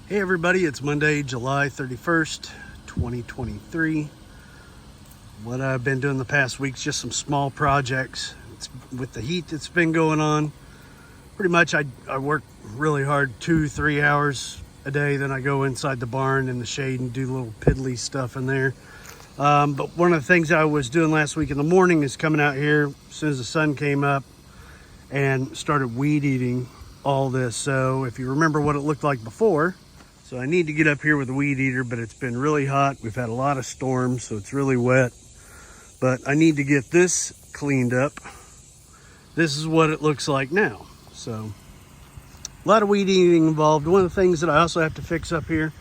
Hey everybody, it's Monday, July 31st, 2023. What I've been doing the past week is just some small projects. With the heat that's been going on, pretty much I work really hard, 2-3 hours a day. Then I go inside the barn in the shade and do little piddly stuff in there. But one of the things I was doing last week in the morning is coming out here as soon as the sun came up and started weed eating all this. So if you remember what it looked like before, so I need to get up here with a weed eater, but it's been really hot. We've had a lot of storms, so it's really wet. But I need to get this cleaned up. This is what it looks like now. So a lot of weed eating involved. One of the things that I also have to fix up here,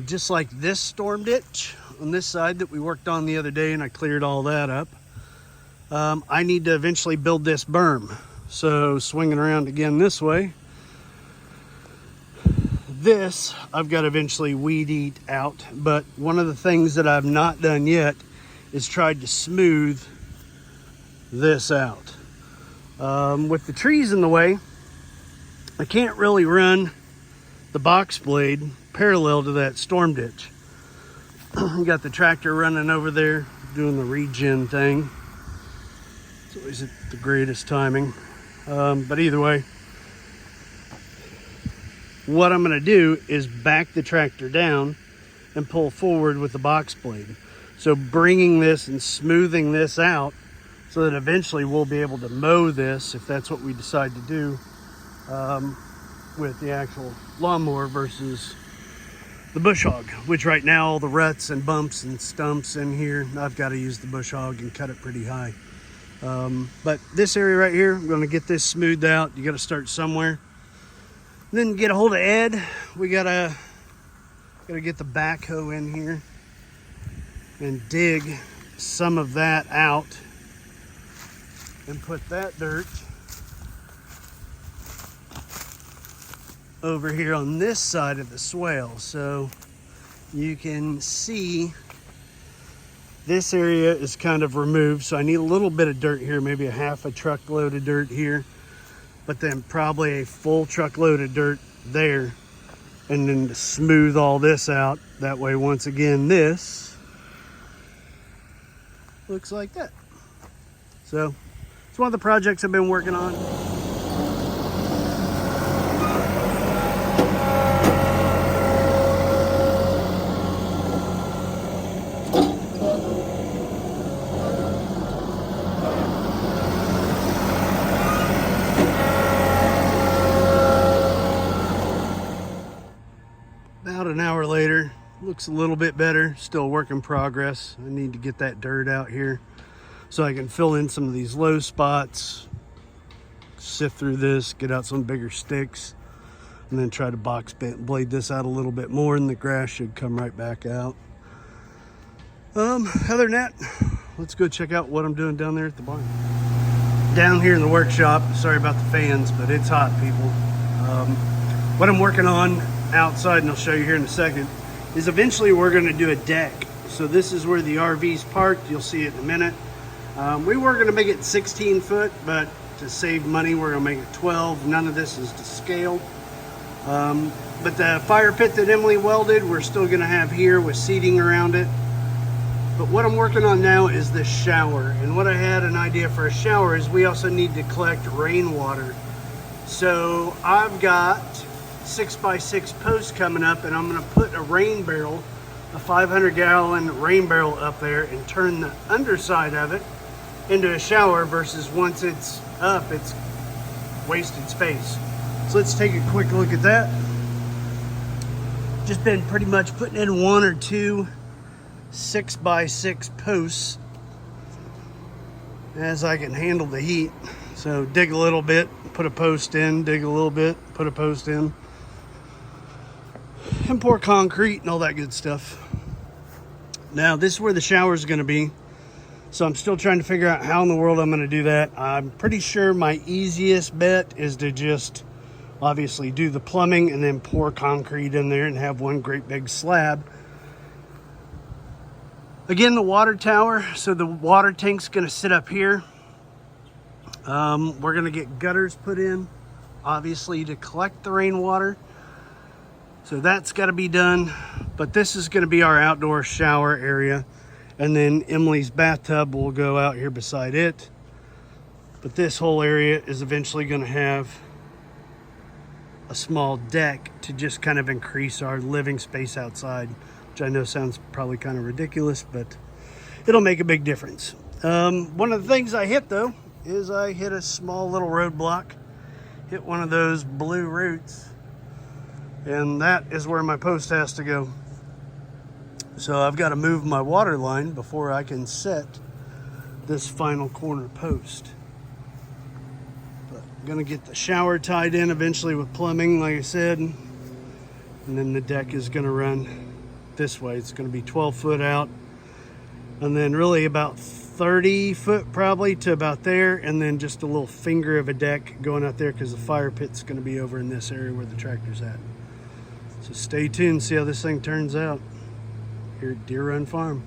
just like this storm ditch on this side that we worked on the other day, and I cleared all that up. I need to eventually build this berm. So swinging around again this way, this I've got to eventually weed eat out. But one of the things that I've not done yet is tried to smooth this out. With the trees in the way, I can't really run the box blade parallel to that storm ditch. Got the tractor running over there doing the regen thing. It's always at the greatest timing. But either way, what I'm going to do is back the tractor down and pull forward with the box blade. So bringing this and smoothing this out so that eventually we'll be able to mow this if that's what we decide to do with the actual lawnmower versus the bush hog, which right now all the ruts and bumps and stumps in here, I've got to use the bush hog and cut it pretty high. But this area right here, I'm going to get this smoothed out. You got to start somewhere. Then get a hold of Ed. We gotta get the backhoe in here and dig some of that out and put that dirt over here on this side of the swale. So you can see this area is kind of removed. So I need a little bit of dirt here, maybe a half a truckload of dirt here, but then probably a full truckload of dirt there, and then to smooth all this out. That way, once again, this looks like that. So it's one of the projects I've been working on. About an hour later, looks a little bit better. Still a work in progress. I need to get that dirt out here so I can fill in some of these low spots, sift through this, get out some bigger sticks, and then try to box blade this out a little bit more, and the grass should come right back out. Other than that, let's go check out what I'm doing down there at the barn. Down here in the workshop, sorry about the fans, but it's hot, people. What I'm working on outside, and I'll show you here in a second, is eventually we're going to do a deck. So this is where the RV's parked. You'll see it in a minute. We were going to make it 16 foot, but to save money, we're going to make it 12. None of this is to scale. But the fire pit that Emily welded, we're still going to have here with seating around it. But what I'm working on now is the shower. And what I had an idea for a shower is we also need to collect rainwater. So I've got 6x6 posts coming up, and I'm going to put a rain barrel, a 500-gallon rain barrel up there, and turn the underside of it into a shower versus once it's up, it's wasted space. So let's take a quick look at that. Just been pretty much putting in 1 or 2 6x6 posts as I can handle the heat. So dig a little bit, put a post in, dig a little bit, put a post in, and pour concrete and all that good stuff. Now this is where the shower is going to be. So I'm still trying to figure out how in the world I'm going to do that. I'm pretty sure my easiest bet is to just obviously do the plumbing and then pour concrete in there and have one great big slab. Again, the water tower, so the water tank's going to sit up here. We're going to get gutters put in, obviously, to collect the rainwater. So that's got to be done. But this is going to be our outdoor shower area. And then Emily's bathtub will go out here beside it. But this whole area is eventually going to have a small deck to just kind of increase our living space outside, which I know sounds probably kind of ridiculous, but it'll make a big difference. One of the things I hit though is I hit a small little roadblock, hit one of those blue roots, and that is where my post has to go. So I've got to move my water line before I can set this final corner post. But I'm gonna get the shower tied in eventually with plumbing, like I said, and then the deck is gonna run this way. It's gonna be 12 foot out, and then really about 30 foot probably to about there, and then just a little finger of a deck going out there because the fire pit's gonna be over in this area where the tractor's at. So stay tuned, see how this thing turns out here at Deer Run Farm.